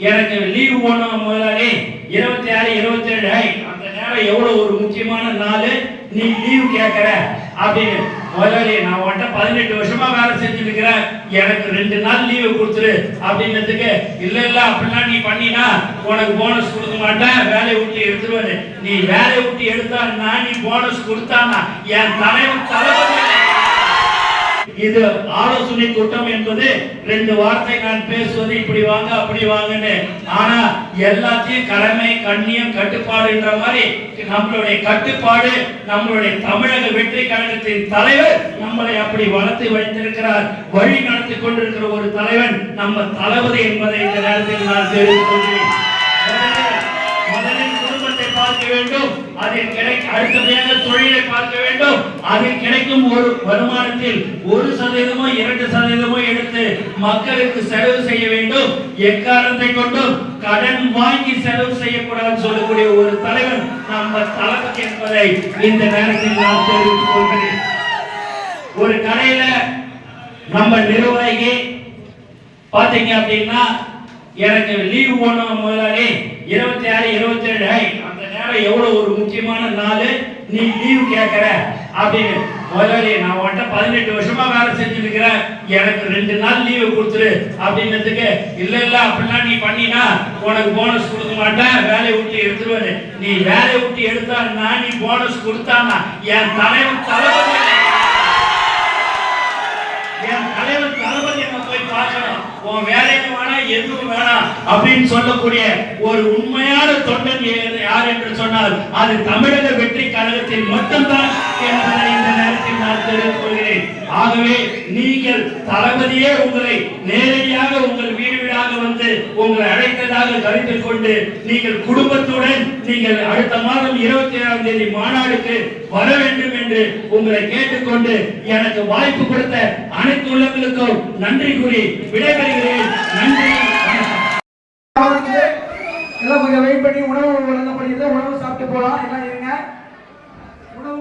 எனக்கு லீவு போனோம் முதலாளி 26 27 அந்த நேரம் எவ்வளவு ஒரு முக்கியமான நாள், நீ லீவு கேட்கற அப்படின்னு. முதலாளி நான் உன்ட்ட 18 வருஷமா வேலை செஞ்சுட்டு இருக்கிறேன், எனக்கு 2 நாள் லீவு கொடுத்துரு அப்படின்றதுக்கு, இல்ல அப்படின்னா நீ பண்ணினா உனக்கு போனஸ் கொடுக்க மாட்டேன், வேலையை விட்டு எடுத்துருவாரு. நீ வேலையை விட்டு எடுத்தா நீ போனஸ் கொடுத்தானா என் தலைவர் இது ஆலோசனை கூட்டம் என்பது 2 வார்த்தை நான் பேசுவது இப்படி வாங்க அப்படி வாங்கன்னு. ஆனா எல்லாத்தையும் கடமை கண்ணியம் கட்டுப்பாடுன்ற மாதிரி நம்மளுடைய கட்டுப்பாடு, நம்மளுடைய தமிழக வெற்றி கழகத்தின் தலைவர் நம்மளை அப்படி வளர்த்து வைத்திருக்கிறார். வழி நடத்தி கொண்டிருக்கிற ஒரு தலைவன் நம்ம தளபதி என்பதை இந்த நேரத்தில் நான் தெரிவித்துக் கொள்கிறேன். முதலில் குடும்பத்தை பார்க்க வேண்டும், அதில் அடுத்ததாக தொழிலை பார்க்க வேண்டும். அதில் கிடைக்கும் ஒரு வருமானத்தில் 1% 2% எடுத்து மக்களுக்கு செலவு செய்ய வேண்டும். எக்காரணத்தை கொண்டும் கடன் வாங்கி செலவு செய்யக்கூடாது சொல்லக்கூடிய ஒரு தலைவன் நம்ம தளபதி என்பதை இந்த நேரத்தில் நான் தெரிவித்துக் கொள்கிறேன். ஒரு கடையில நம்ம நிர்வாகி பாத்தீங்க அப்படின்னா, எனக்கு லீவு போனோம் முதலாளி 26 27 அந்த நேரம் எவ்வளவு ஒரு முக்கியமான நாள், நீ லீவு கேட்கற அப்படின்னு. முதலாளி நான் உன்ட்ட 18 வருஷமா வேலை செஞ்சுட்டு இருக்கிறேன், எனக்கு 2 நாள் லீவு கொடுத்துரு அப்படின்றதுக்கு, இல்ல அப்படின்னா நீ பண்ணினா உனக்கு போனஸ் கொடுக்க மாட்டேன், வேலையை விட்டு எடுத்துருவாரு. நீ வேலையை விட்டு எடுத்தா நீ போனஸ் கொடுத்தானா என் தலைவர் என்ன போய் பார்க்கணும். உன் வேலைக்கு வேணாம் எதுவும் வேணாம் அப்படின்னு சொல்லக்கூடிய ஒரு உண்மையான தொண்டன் யார் என்று சொன்னால் அது தமிழக வெற்றி கழகத்தில் மட்டும்தான் என்பதை இந்த நேரத்தில் நான் தெரிவித்துக் கொள்கிறேன். ஆகவே நீங்கள் தளபதியே உங்களை நேரடியாக உங்கள் வீடு வீடாக வந்து உங்களை அழைத்ததாக கருத்தில் கொண்டு நீங்கள் குடும்பத்துடன் நீங்கள் அடுத்த மாதம் 27ஆம் தேதி மாநாடுக்கு வர வேண்டும் என்று உங்களை கேட்டுக்கொண்டு எனக்கு வாய்ப்பு கொடுத்த அனைத்து உள்ளங்களுக்கும் நன்றி கூறி விடைபெறுகிறேன். நன்றி. எல்லாம் கொஞ்சம் வெயிட் பண்ணி உணவு வழங்கப்படுகிறது. உணவு சாப்பிட்டு போலாம். எல்லாம் இருங்க. உணவு